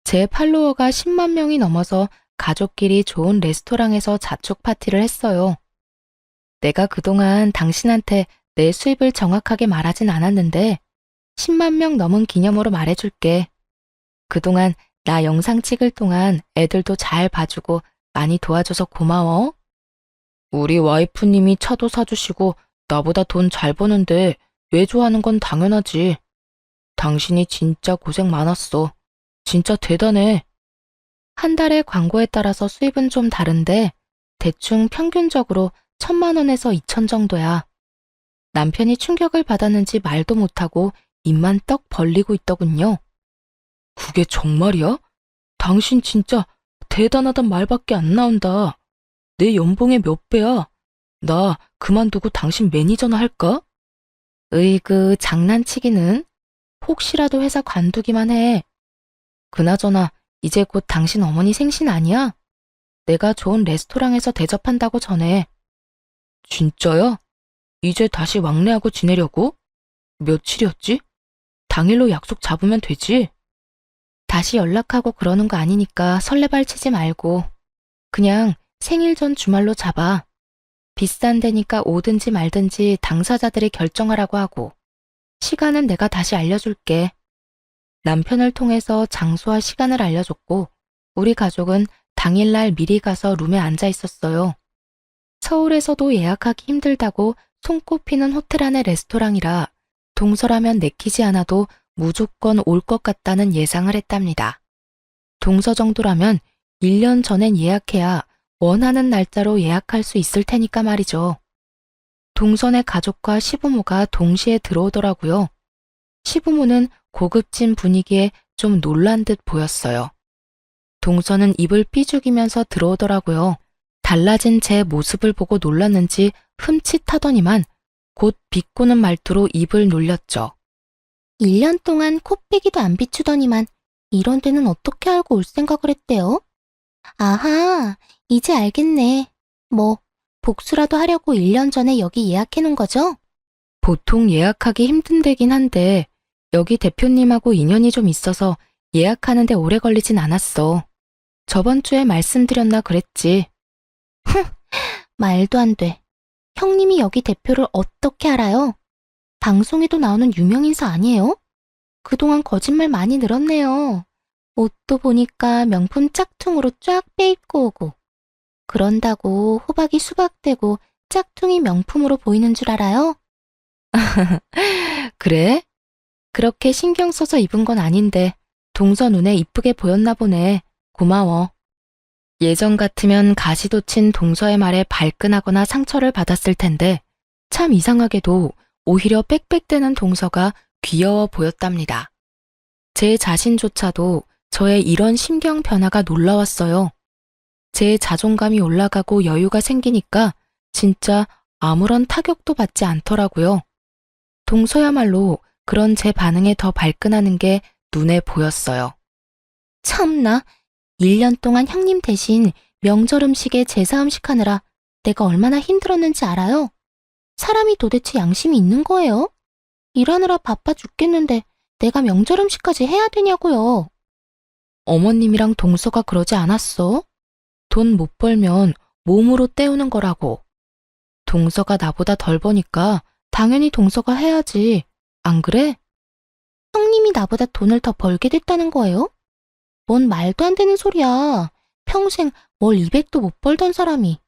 제 팔로워가 10만 명이 넘어서 가족끼리 좋은 레스토랑에서 자축 파티를 했어요. 내가 그동안 당신한테 내 수입을 정확하게 말하진 않았는데 10만 명 넘은 기념으로 말해줄게. 그동안 나 영상 찍을 동안 애들도 잘 봐주고 많이 도와줘서 고마워. 우리 와이프님이 차도 사주시고 나보다 돈 잘 버는데 왜 좋아하는 건 당연하지. 당신이 진짜 고생 많았어. 진짜 대단해. 한 달에 광고에 따라서 수입은 좀 다른데 대충 평균적으로 1,000만 원에서 2천 정도야. 남편이 충격을 받았는지 말도 못하고 입만 떡 벌리고 있더군요. 그게 정말이야? 당신 진짜 대단하단 말밖에 안 나온다. 내 연봉의 몇 배야? 나 그만두고 당신 매니저나 할까? 으이그 장난치기는. 혹시라도 회사 관두기만 해. 그나저나 이제 곧 당신 어머니 생신 아니야? 내가 좋은 레스토랑에서 대접한다고 전해. 진짜야? 이제 다시 왕래하고 지내려고? 며칠이었지? 당일로 약속 잡으면 되지? 다시 연락하고 그러는 거 아니니까 설레발치지 말고 그냥 생일 전 주말로 잡아. 비싼 데니까 오든지 말든지 당사자들이 결정하라고 하고 시간은 내가 다시 알려줄게. 남편을 통해서 장소와 시간을 알려줬고 우리 가족은 당일날 미리 가서 룸에 앉아 있었어요. 서울에서도 예약하기 힘들다고 손꼽히는 호텔 안의 레스토랑이라 동서라면 내키지 않아도 무조건 올 것 같다는 예상을 했답니다. 동서 정도라면 1년 전엔 예약해야 원하는 날짜로 예약할 수 있을 테니까 말이죠. 동선의 가족과 시부모가 동시에 들어오더라고요. 시부모는 고급진 분위기에 좀 놀란 듯 보였어요. 동서는 입을 삐죽이면서 들어오더라고요. 달라진 제 모습을 보고 놀랐는지 흠칫하더니만 곧 비꼬는 말투로 입을 놀렸죠. 1년 동안 코빼기도 안 비추더니만 이런 데는 어떻게 알고 올 생각을 했대요? 아하, 이제 알겠네. 뭐 복수라도 하려고 1년 전에 여기 예약해놓은 거죠? 보통 예약하기 힘든 데긴 한데 여기 대표님하고 인연이 좀 있어서 예약하는데 오래 걸리진 않았어. 저번 주에 말씀드렸나 그랬지. 말도 안 돼. 형님이 여기 대표를 어떻게 알아요? 방송에도 나오는 유명인사 아니에요? 그동안 거짓말 많이 늘었네요. 옷도 보니까 명품 짝퉁으로 쫙 빼입고 오고. 그런다고 호박이 수박되고 짝퉁이 명품으로 보이는 줄 알아요? 그래? 그렇게 신경 써서 입은 건 아닌데 동서 눈에 이쁘게 보였나 보네. 고마워. 예전 같으면 가시도 친 동서의 말에 발끈하거나 상처를 받았을 텐데 참 이상하게도 오히려 빽빽대는 동서가 귀여워 보였답니다. 제 자신조차도 저의 이런 심경 변화가 놀라웠어요. 제 자존감이 올라가고 여유가 생기니까 진짜 아무런 타격도 받지 않더라고요. 동서야말로 그런 제 반응에 더 발끈하는 게 눈에 보였어요. 참나, 1년 동안 형님 대신 명절 음식에 제사 음식 하느라 내가 얼마나 힘들었는지 알아요? 사람이 도대체 양심이 있는 거예요? 일하느라 바빠 죽겠는데 내가 명절 음식까지 해야 되냐고요. 어머님이랑 동서가 그러지 않았어? 돈 못 벌면 몸으로 때우는 거라고. 동서가 나보다 덜 버니까 당연히 동서가 해야지. 안 그래? 형님이 나보다 돈을 더 벌게 됐다는 거예요? 뭔 말도 안 되는 소리야. 평생 월 200도 못 벌던 사람이.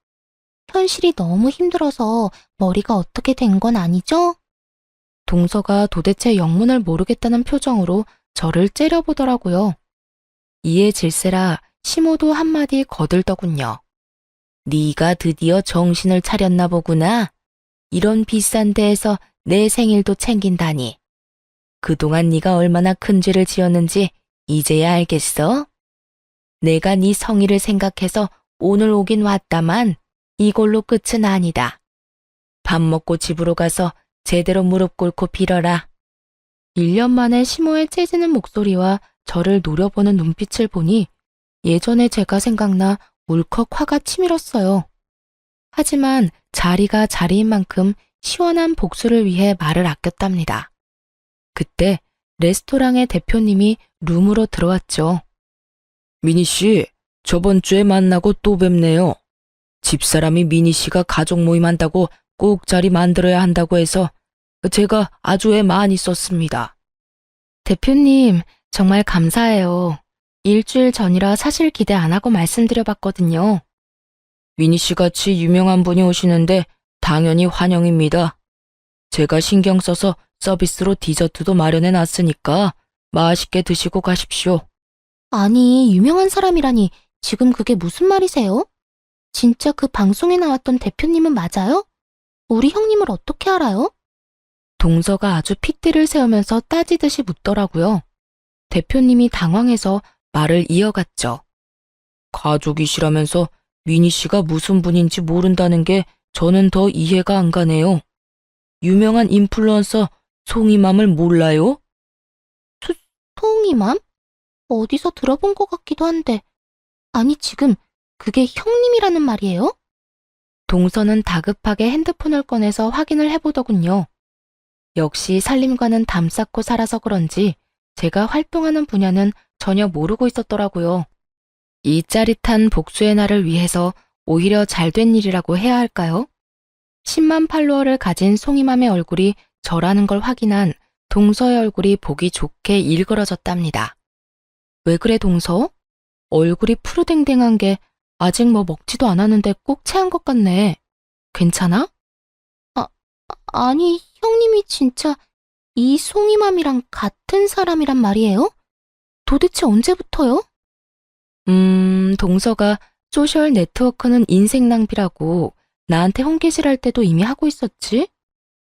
현실이 너무 힘들어서 머리가 어떻게 된 건 아니죠? 동서가 도대체 영문을 모르겠다는 표정으로 저를 째려보더라고요. 이에 질세라 시모도 한마디 거들더군요. 네가 드디어 정신을 차렸나 보구나. 이런 비싼 데에서 내 생일도 챙긴다니. 그동안 네가 얼마나 큰 죄를 지었는지 이제야 알겠어? 내가 네 성의를 생각해서 오늘 오긴 왔다만 이걸로 끝은 아니다. 밥 먹고 집으로 가서 제대로 무릎 꿇고 빌어라. 1년 만에 시모의 째지는 목소리와 저를 노려보는 눈빛을 보니 예전에 제가 생각나 울컥 화가 치밀었어요. 하지만 자리가 자리인 만큼 시원한 복수를 위해 말을 아꼈답니다. 그때 레스토랑의 대표님이 룸으로 들어왔죠. 미니 씨, 저번 주에 만나고 또 뵙네요. 집사람이 미니 씨가 가족 모임 한다고 꼭 자리 만들어야 한다고 해서 제가 아주 애 많이 썼습니다. 대표님, 정말 감사해요. 일주일 전이라 사실 기대 안 하고 말씀드려봤거든요. 미니 씨 같이 유명한 분이 오시는데 당연히 환영입니다. 제가 신경 써서 서비스로 디저트도 마련해 놨으니까 맛있게 드시고 가십시오. 아니, 유명한 사람이라니 지금 그게 무슨 말이세요? 진짜 그 방송에 나왔던 대표님은 맞아요? 우리 형님을 어떻게 알아요? 동서가 아주 핏대를 세우면서 따지듯이 묻더라고요. 대표님이 당황해서 말을 이어갔죠. 가족이시라면서 미니 씨가 무슨 분인지 모른다는 게 저는 더 이해가 안 가네요. 유명한 인플루언서 송이맘을 몰라요? 송이맘? 어디서 들어본 것 같기도 한데. 아니, 지금 그게 형님이라는 말이에요? 동서는 다급하게 핸드폰을 꺼내서 확인을 해보더군요. 역시 살림과는 담쌓고 살아서 그런지 제가 활동하는 분야는 전혀 모르고 있었더라고요. 이 짜릿한 복수의 날을 위해서 오히려 잘된 일이라고 해야 할까요? 10만 팔로워를 가진 송이맘의 얼굴이 저라는 걸 확인한 동서의 얼굴이 보기 좋게 일그러졌답니다. 왜 그래 동서? 얼굴이 푸르댕댕한 게 아직 뭐 먹지도 않았는데 꼭 체한 것 같네. 괜찮아? 아니, 형님이 진짜 이 송이맘이랑 같은 사람이란 말이에요? 도대체 언제부터요? 동서가 소셜 네트워크는 인생 낭비라고 나한테 홍계실 할 때도 이미 하고 있었지?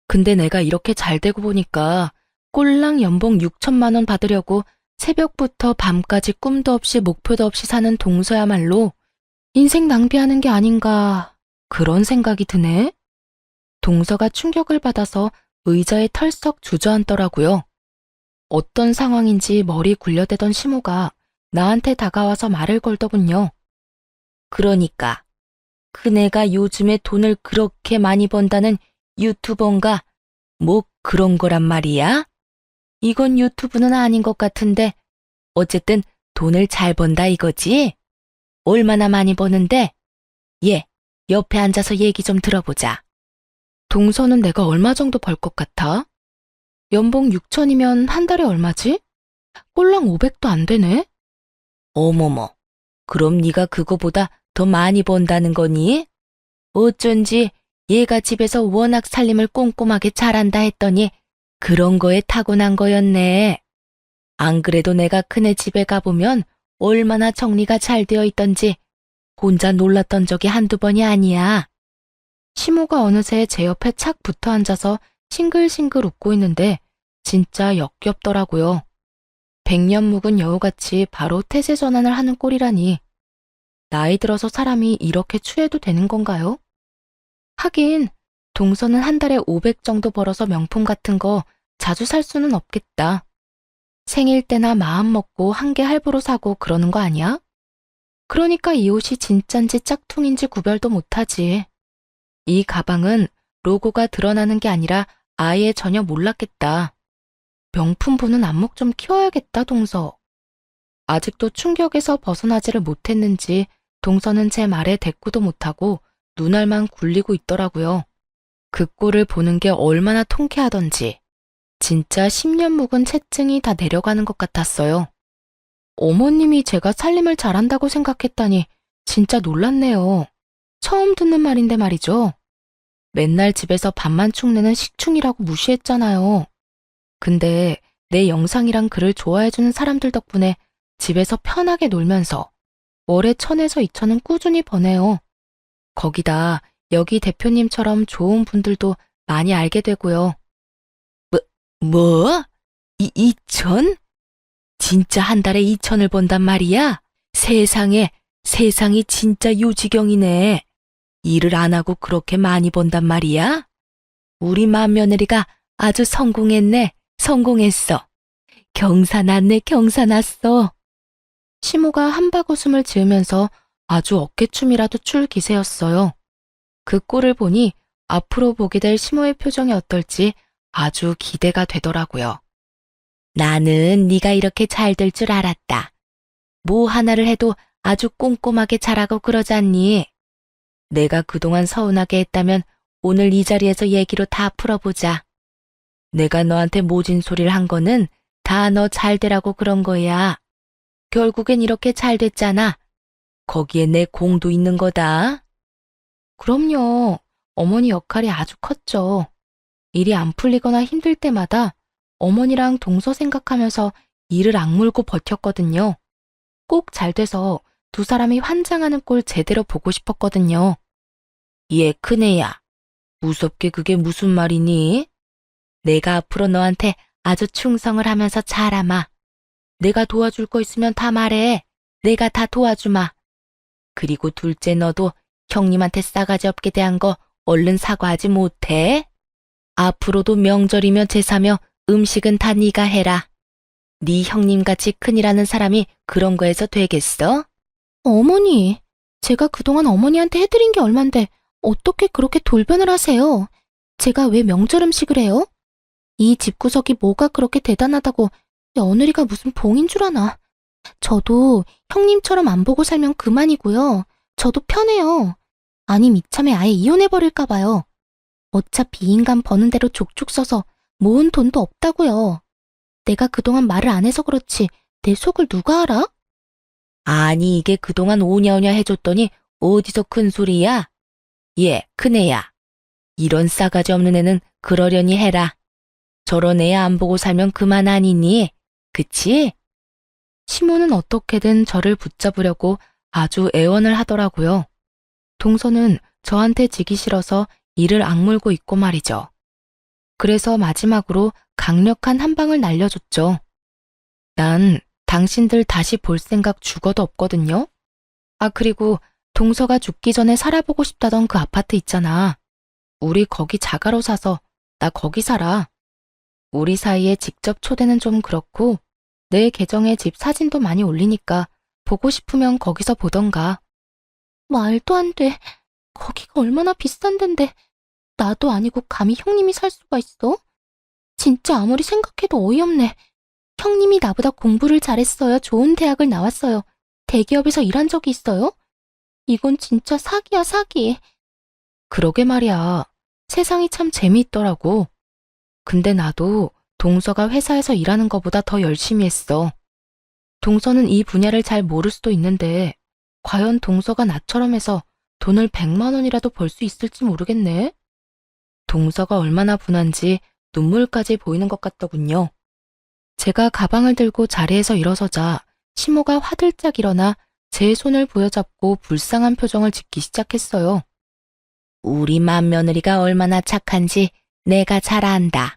근데 내가 이렇게 잘 되고 보니까 꼴랑 연봉 6천만 원 받으려고 새벽부터 밤까지 꿈도 없이 목표도 없이 사는 동서야말로 인생 낭비하는 게 아닌가 그런 생각이 드네. 동서가 충격을 받아서 의자에 털썩 주저앉더라고요. 어떤 상황인지 머리 굴려대던 시모가 나한테 다가와서 말을 걸더군요. 그러니까 그네가 요즘에 돈을 그렇게 많이 번다는 유튜버인가 뭐 그런 거란 말이야? 이건 유튜브는 아닌 것 같은데 어쨌든 돈을 잘 번다 이거지? 얼마나 많이 버는데? 얘, 옆에 앉아서 얘기 좀 들어보자. 동서는 내가 얼마 정도 벌 것 같아? 연봉 6천이면 한 달에 얼마지? 꼴랑 500도 안 되네? 어머머, 그럼 네가 그거보다 더 많이 번다는 거니? 어쩐지 얘가 집에서 워낙 살림을 꼼꼼하게 잘한다 했더니 그런 거에 타고난 거였네. 안 그래도 내가 그네 집에 가보면 얼마나 정리가 잘 되어 있던지 혼자 놀랐던 적이 한두 번이 아니야. 시모가 어느새 제 옆에 착 붙어 앉아서 싱글싱글 웃고 있는데 진짜 역겹더라고요. 백년 묵은 여우같이 바로 태세 전환을 하는 꼴이라니. 나이 들어서 사람이 이렇게 취해도 되는 건가요? 하긴 동서는 한 달에 500 정도 벌어서 명품 같은 거 자주 살 수는 없겠다. 생일 때나 마음 먹고 한 개 할부로 사고 그러는 거 아니야? 그러니까 이 옷이 진짠지 짝퉁인지 구별도 못하지. 이 가방은 로고가 드러나는 게 아니라 아예 전혀 몰랐겠다. 명품 보는 안목 좀 키워야겠다, 동서. 아직도 충격에서 벗어나지를 못했는지 동서는 제 말에 대꾸도 못하고 눈알만 굴리고 있더라고요. 그 꼴을 보는 게 얼마나 통쾌하던지. 진짜 10년 묵은 체증이 다 내려가는 것 같았어요. 어머님이 제가 살림을 잘한다고 생각했다니 진짜 놀랐네요. 처음 듣는 말인데 말이죠. 맨날 집에서 밥만 축내는 식충이라고 무시했잖아요. 근데 내 영상이랑 글을 좋아해주는 사람들 덕분에 집에서 편하게 놀면서 월에 1,000에서 2,000은 꾸준히 버네요. 거기다 여기 대표님처럼 좋은 분들도 많이 알게 되고요. 뭐? 2천? 진짜 한 달에 2천을 번단 말이야? 세상에, 세상이 진짜 요지경이네. 일을 안 하고 그렇게 많이 번단 말이야? 우리 맏며느리가 아주 성공했네. 성공했어. 경사 났네, 경사 났어. 시모가 한바구음을 지으면서 아주 어깨춤이라도 출 기세였어요. 그 꼴을 보니 앞으로 보게 될 시모의 표정이 어떨지 아주 기대가 되더라고요. 나는 네가 이렇게 잘 될 줄 알았다. 뭐 하나를 해도 아주 꼼꼼하게 잘하고 그러잖니. 내가 그동안 서운하게 했다면 오늘 이 자리에서 얘기로 다 풀어보자. 내가 너한테 모진 소리를 한 거는 다 너 잘 되라고 그런 거야. 결국엔 이렇게 잘 됐잖아. 거기에 내 공도 있는 거다. 그럼요. 어머니 역할이 아주 컸죠. 일이 안 풀리거나 힘들 때마다 어머니랑 동서 생각하면서 일을 악물고 버텼거든요. 꼭 잘 돼서 두 사람이 환장하는 꼴 제대로 보고 싶었거든요. 얘 큰애야. 무섭게 그게 무슨 말이니? 내가 앞으로 너한테 아주 충성을 하면서 잘하마. 내가 도와줄 거 있으면 다 말해. 내가 다 도와주마. 그리고 둘째 너도 형님한테 싸가지 없게 대한 거 얼른 사과하지 못해? 앞으로도 명절이며 제사며 음식은 다 네가 해라. 네 형님같이 큰일하는 사람이 그런 거에서 되겠어? 어머니, 제가 그동안 어머니한테 해드린 게 얼만데 어떻게 그렇게 돌변을 하세요? 제가 왜 명절 음식을 해요? 이 집구석이 뭐가 그렇게 대단하다고 며느리가 무슨 봉인 줄 아나. 저도 형님처럼 안 보고 살면 그만이고요. 저도 편해요. 아님 이참에 아예 이혼해버릴까 봐요. 어차피 이 인간 버는 대로 족족 써서 모은 돈도 없다고요. 내가 그동안 말을 안 해서 그렇지 내 속을 누가 알아? 아니 이게 그동안 오냐오냐 해줬더니 어디서 큰 소리야? 얘 큰애야. 이런 싸가지 없는 애는 그러려니 해라. 저런 애 안 보고 살면 그만 아니니? 그치? 시모는 어떻게든 저를 붙잡으려고 아주 애원을 하더라고요. 동서는 저한테 지기 싫어서 이를 악물고 있고 말이죠. 그래서 마지막으로 강력한 한 방을 날려줬죠. 난 당신들 다시 볼 생각 죽어도 없거든요. 아, 그리고 동서가 죽기 전에 살아보고 싶다던 그 아파트 있잖아. 우리 거기 자가로 사서 나 거기 살아. 우리 사이에 직접 초대는 좀 그렇고 내 계정에 집 사진도 많이 올리니까 보고 싶으면 거기서 보던가. 말도 안 돼. 거기가 얼마나 비싼 데인데 나도 아니고 감히 형님이 살 수가 있어? 진짜 아무리 생각해도 어이없네. 형님이 나보다 공부를 잘했어요. 좋은 대학을 나왔어요. 대기업에서 일한 적이 있어요? 이건 진짜 사기야, 사기. 그러게 말이야. 세상이 참 재미있더라고. 근데 나도 동서가 회사에서 일하는 것보다 더 열심히 했어. 동서는 이 분야를 잘 모를 수도 있는데 과연 동서가 나처럼 해서 돈을 100만 원이라도 벌 수 있을지 모르겠네. 동서가 얼마나 분한지 눈물까지 보이는 것 같더군요. 제가 가방을 들고 자리에서 일어서자 시모가 화들짝 일어나 제 손을 부여잡고 불쌍한 표정을 짓기 시작했어요. 우리 맏며느리가 얼마나 착한지 내가 잘 안다.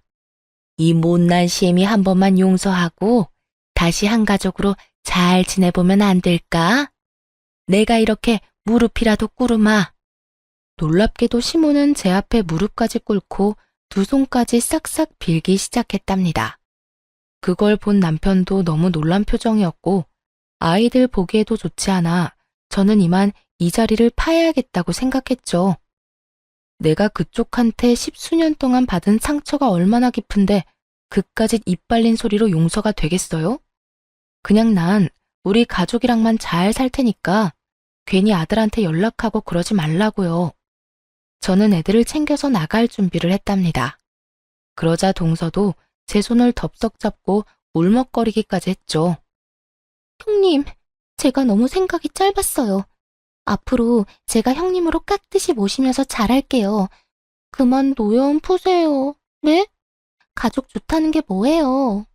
이 못난 시엠이 한 번만 용서하고 다시 한 가족으로 잘 지내보면 안 될까? 내가 이렇게 무릎이라도 꿇으마. 놀랍게도 시모는 제 앞에 무릎까지 꿇고 두 손까지 싹싹 빌기 시작했답니다. 그걸 본 남편도 너무 놀란 표정이었고 아이들 보기에도 좋지 않아 저는 이만 이 자리를 파야겠다고 생각했죠. 내가 그쪽한테 10수년 동안 받은 상처가 얼마나 깊은데 그까짓 입 발린 소리로 용서가 되겠어요? 그냥 난 우리 가족이랑만 잘 살 테니까 괜히 아들한테 연락하고 그러지 말라고요. 저는 애들을 챙겨서 나갈 준비를 했답니다. 그러자 동서도 제 손을 덥석 잡고 울먹거리기까지 했죠. 형님, 제가 너무 생각이 짧았어요. 앞으로 제가 형님으로 깍듯이 모시면서 잘할게요. 그만 노여움 푸세요. 네? 가족 좋다는 게 뭐예요?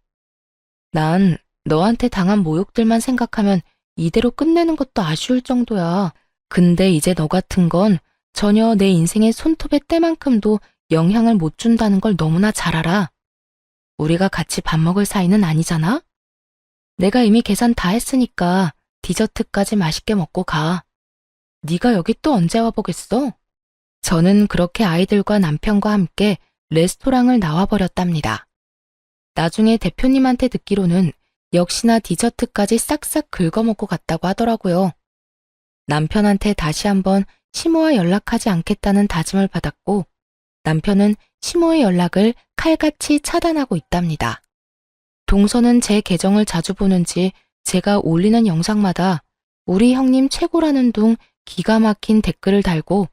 난 너한테 당한 모욕들만 생각하면 이대로 끝내는 것도 아쉬울 정도야. 근데 이제 너 같은 건 전혀 내 인생의 손톱의 때만큼도 영향을 못 준다는 걸 너무나 잘 알아. 우리가 같이 밥 먹을 사이는 아니잖아? 내가 이미 계산 다 했으니까 디저트까지 맛있게 먹고 가. 네가 여기 또 언제 와보겠어? 저는 그렇게 아이들과 남편과 함께 레스토랑을 나와버렸답니다. 나중에 대표님한테 듣기로는 역시나 디저트까지 싹싹 긁어먹고 갔다고 하더라고요. 남편한테 다시 한번 시모와 연락하지 않겠다는 다짐을 받았고 남편은 시모의 연락을 칼같이 차단하고 있답니다. 동서는 제 계정을 자주 보는지 제가 올리는 영상마다 우리 형님 최고라는 둥 기가 막힌 댓글을 달고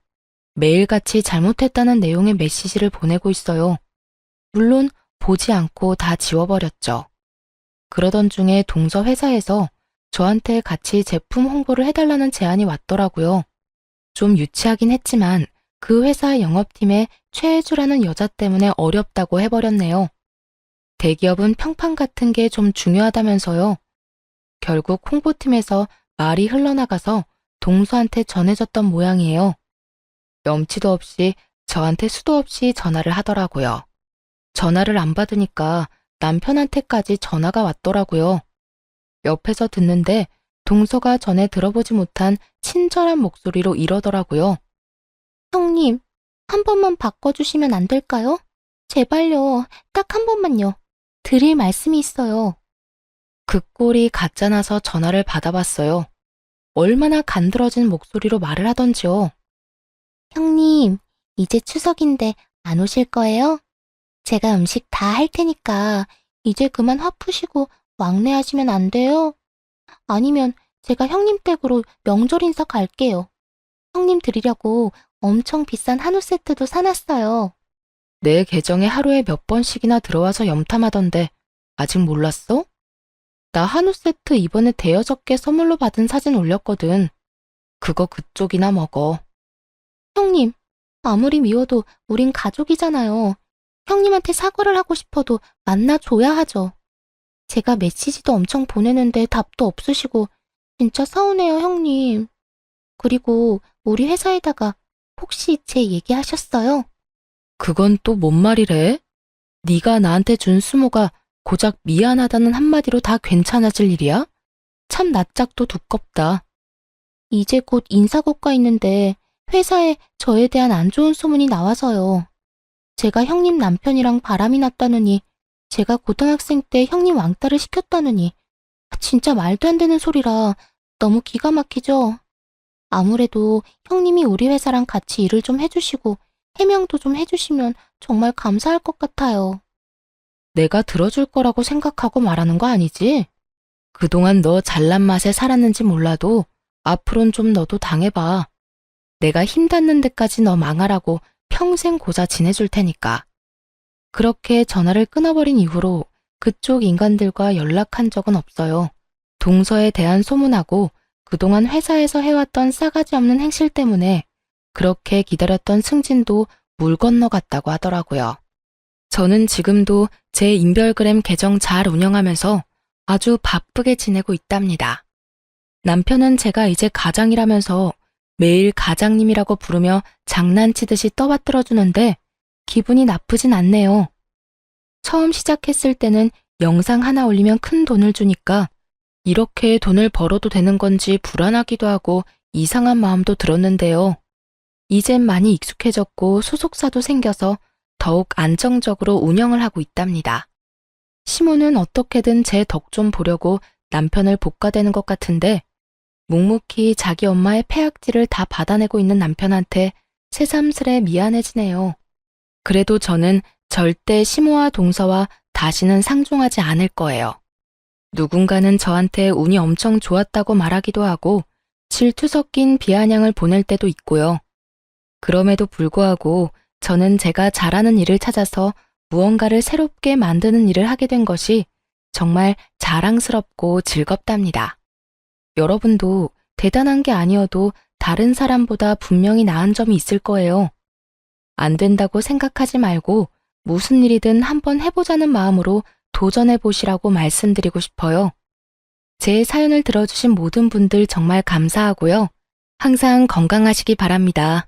매일같이 잘못했다는 내용의 메시지를 보내고 있어요. 물론 보지 않고 다 지워버렸죠. 그러던 중에 동서 회사에서 저한테 같이 제품 홍보를 해달라는 제안이 왔더라고요. 좀 유치하긴 했지만 그 회사 영업팀에 최혜주라는 여자 때문에 어렵다고 해버렸네요. 대기업은 평판 같은 게 좀 중요하다면서요. 결국 홍보팀에서 말이 흘러나가서 동서한테 전해졌던 모양이에요. 염치도 없이 저한테 수도 없이 전화를 하더라고요. 전화를 안 받으니까 남편한테까지 전화가 왔더라고요. 옆에서 듣는데 동서가 전에 들어보지 못한 친절한 목소리로 이러더라고요. 형님, 한 번만 바꿔주시면 안 될까요? 제발요. 딱 한 번만요. 드릴 말씀이 있어요. 그 꼴이 가짜나서 전화를 받아봤어요. 얼마나 간드러진 목소리로 말을 하던지요. 형님, 이제 추석인데 안 오실 거예요? 제가 음식 다 할 테니까 이제 그만 화 푸시고 왕래하시면 안 돼요? 아니면 제가 형님 댁으로 명절 인사 갈게요. 형님 드리려고 엄청 비싼 한우 세트도 사놨어요. 내 계정에 하루에 몇 번씩이나 들어와서 염탐하던데 아직 몰랐어? 나 한우 세트 이번에 대여섯 개 선물로 받은 사진 올렸거든. 그거 그쪽이나 먹어. 형님, 아무리 미워도 우린 가족이잖아요. 형님한테 사과를 하고 싶어도 만나줘야 하죠. 제가 메시지도 엄청 보내는데 답도 없으시고 진짜 서운해요, 형님. 그리고 우리 회사에다가 혹시 제 얘기하셨어요? 그건 또 뭔 말이래? 네가 나한테 준 수모가 고작 미안하다는 한마디로 다 괜찮아질 일이야? 참 낯짝도 두껍다. 이제 곧 인사고과 있는데 회사에 저에 대한 안 좋은 소문이 나와서요. 제가 형님 남편이랑 바람이 났다느니, 제가 고등학생 때 형님 왕따를 시켰다느니, 진짜 말도 안 되는 소리라 너무 기가 막히죠? 아무래도 형님이 우리 회사랑 같이 일을 좀 해주시고 해명도 좀 해주시면 정말 감사할 것 같아요. 내가 들어줄 거라고 생각하고 말하는 거 아니지? 그동안 너 잘난 맛에 살았는지 몰라도 앞으론 좀 너도 당해봐. 내가 힘 닿는 데까지 너 망하라고 평생 고자 지내줄 테니까. 그렇게 전화를 끊어버린 이후로 그쪽 인간들과 연락한 적은 없어요. 동서에 대한 소문하고 그동안 회사에서 해왔던 싸가지 없는 행실 때문에 그렇게 기다렸던 승진도 물 건너갔다고 하더라고요. 저는 지금도 제 인별그램 계정 잘 운영하면서 아주 바쁘게 지내고 있답니다. 남편은 제가 이제 가장이라면서 매일 가장님이라고 부르며 장난치듯이 떠받들어주는데 기분이 나쁘진 않네요. 처음 시작했을 때는 영상 하나 올리면 큰 돈을 주니까 이렇게 돈을 벌어도 되는 건지 불안하기도 하고 이상한 마음도 들었는데요. 이젠 많이 익숙해졌고 소속사도 생겨서 더욱 안정적으로 운영을 하고 있답니다. 시모는 어떻게든 제 덕 좀 보려고 남편을 볶아대는 것 같은데 묵묵히 자기 엄마의 폐악질을 다 받아내고 있는 남편한테 새삼스레 미안해지네요. 그래도 저는 절대 시모와 동서와 다시는 상종하지 않을 거예요. 누군가는 저한테 운이 엄청 좋았다고 말하기도 하고 질투 섞인 비아냥을 보낼 때도 있고요. 그럼에도 불구하고 저는 제가 잘하는 일을 찾아서 무언가를 새롭게 만드는 일을 하게 된 것이 정말 자랑스럽고 즐겁답니다. 여러분도 대단한 게 아니어도 다른 사람보다 분명히 나은 점이 있을 거예요. 안 된다고 생각하지 말고 무슨 일이든 한번 해보자는 마음으로 도전해 보시라고 말씀드리고 싶어요. 제 사연을 들어주신 모든 분들 정말 감사하고요. 항상 건강하시기 바랍니다.